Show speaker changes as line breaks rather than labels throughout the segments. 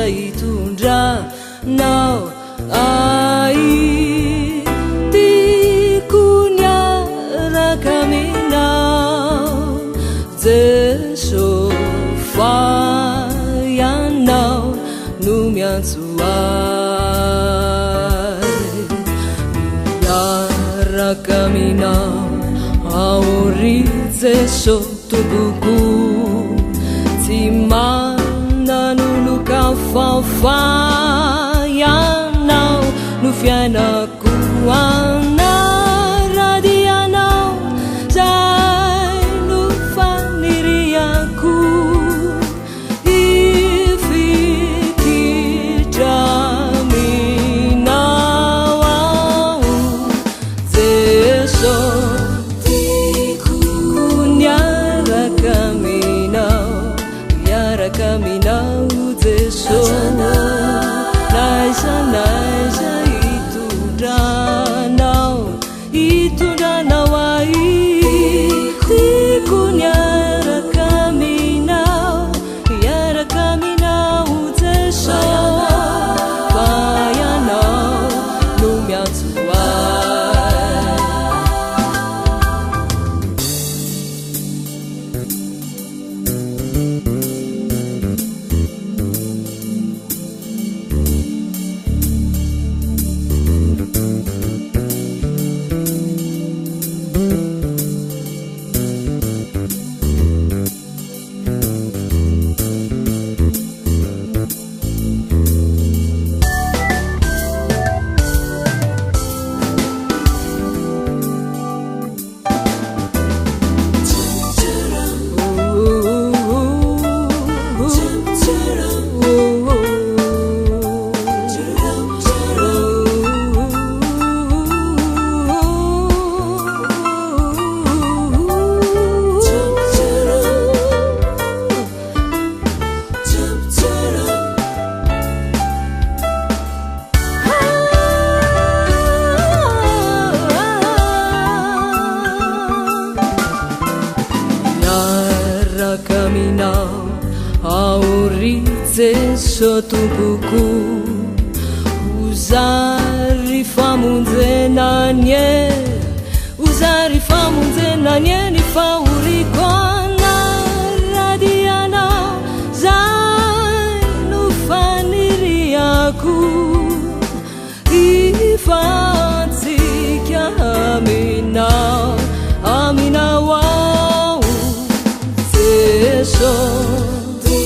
itondranao ai tiako niaraka aminao Jesosy fa ianao no miantso ahy miaraka aminao aory Jesosy tompoko tsy manan'olo kafafa ianao no fiainako anaradianao zay no faniriako ifikitraminao ao Jesosy niaraka aminao Jesosy naiza itondranao ai tiako niaraka aminao Jesosy fa ianao no miantso aory Jesosy tompoko uzary famonjenanye ny fahoriko anaradianao zay no faniriako ifantsika aminao ao Jesosy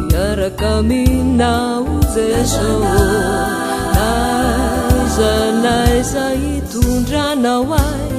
niaraka aminao Jesosy naiza itondranao ai